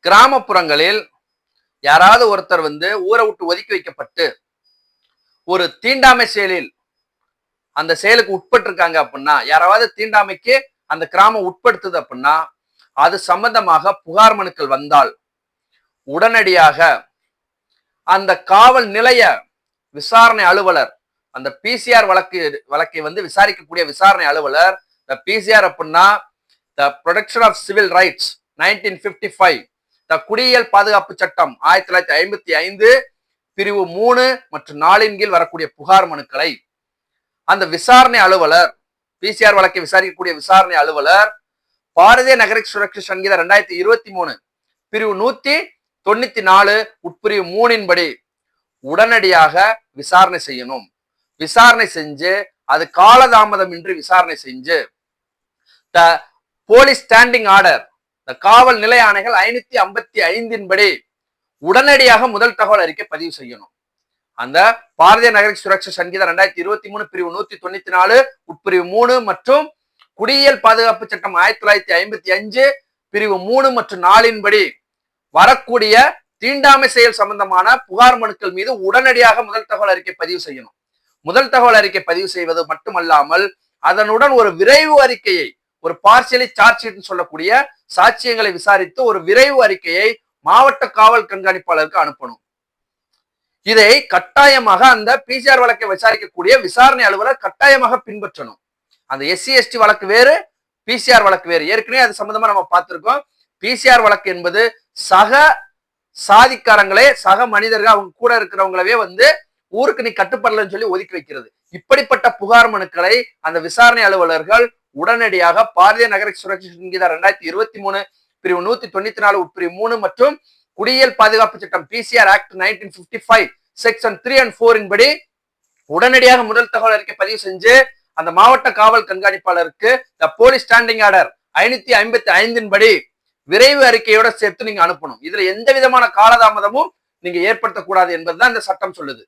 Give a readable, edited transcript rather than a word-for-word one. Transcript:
கிராமப்புறங்களில் யாராவது ஒருத்தர் ஊரை விட்டு ஒதுக்கி வைக்கப்பட்டு ஒரு தீண்டாமை செயலில் அந்த செயலுக்கு உட்பட்டிருக்காங்க அப்படின்னா, யாராவது தீண்டாமைக்கு அந்த கிராமம் உட்படுத்துது அப்படின்னா, அது சம்பந்தமாக புகார் மனுக்கள் வந்தால் உடனடியாக அந்த காவல் நிலைய விசாரணை அலுவலர், அந்த பிசிஆர் வழக்கை விசாரிக்கக்கூடிய விசாரணை அலுவலர், பிசிஆர் அப்படின்னா the protection of civil rights 1955, the குடியியல் பாதுகாப்பு சட்டம் 1955 பிரிவு 3 மற்றும் 4 கீழ் வரக்கூடிய புகார் மனுக்களை அந்த விசாரணை அலுவலர், பிசிஆர் வழக்கை விசாரிக்கக்கூடிய விசாரணை அலுவலர் பாரதிய நகர சுரக்ஷா சங்கீதம் 2023 பிரிவு 194 உட்பிரிவு 3 படி உடனடியாக விசாரணை செய்யணும். விசாரணை செஞ்சு அது காலதாமதம் இன்றி விசாரணை செஞ்சு த போலீஸ் ஸ்டாண்டிங் ஆர்டர், இந்த காவல் நிலை ஆணைகள் 555 படி உடனடியாக முதல் தகவல் அறிக்கை பதிவு செய்யணும். அந்த பாரதிய நகர சுரக்ஷா சங்கீதம் 2023 பிரிவு 194 உட்பிரிவு 3 மற்றும் குடியியல் பாதுகாப்பு சட்டம் 1955 பிரிவு 3 மற்றும் 4 படி வரக்கூடிய தீண்டாமை செயல் சம்பந்தமான புகார் மனுக்கள் மீது உடனடியாக முதல் தகவல் அறிக்கை பதிவு செய்யணும். முதல் தகவல் அறிக்கை பதிவு செய்வது மட்டுமல்லாமல் அதனுடன் ஒரு விரைவு அறிக்கையை, ஒரு பார்சியலி சார்ஜ் ஷீட் சொல்லக்கூடிய சாட்சியங்களை விசாரித்து ஒரு விரைவு அறிக்கையை மாவட்ட காவல் கண்காணிப்பாளருக்கு அனுப்பணும். இதை கட்டாயமாக அந்த பிசிஆர் வழக்கை விசாரிக்கக்கூடிய விசாரணை அலுவலர் கட்டாயமாக பின்பற்றணும். அந்த எஸ்சி எஸ்டி வழக்கு வேறு, பிசிஆர் வழக்கு வேறு. ஏற்கனவே அது சம்பந்தமா நம்ம பார்த்திருக்கோம். பிசிஆர் வழக்கு என்பது சக சாதிக்காரங்களே, சக மனிதர்கள், அவங்க கூட இருக்கிறவங்களவே ஊருக்கு நீ கட்டுப்படலன்னு சொல்லி ஒதுக்கி வைக்கிறது. இப்படிப்பட்ட புகார் மனுக்களை அந்த விசாரணை அலுவலர்கள் உடனடியாக பாரதிய நகர சுரக்ஷா சங்கீதம் 2023 பிரிவு 194 உட்பிரிவு 3 மற்றும் குடியியல் பாதுகாப்பு சட்டம் பிசிஆர் ஆக்ட் 1955 செக்ஷன் 3 and 4 படி உடனடியாக முதல் தகவல் அறிக்கை பதிவு செஞ்சு அந்த மாவட்ட காவல் கண்காணிப்பாளருக்கு த போலீஸ் ஸ்டாண்டிங் ஆர்டர் 555 படி விரைவு அறிக்கையோட சேர்த்து நீங்க அனுப்பணும். இதுல எந்த விதமான காலதாமதமும் நீங்க ஏற்படுத்தக்கூடாது என்பதுதான் இந்த சட்டம் சொல்லுது.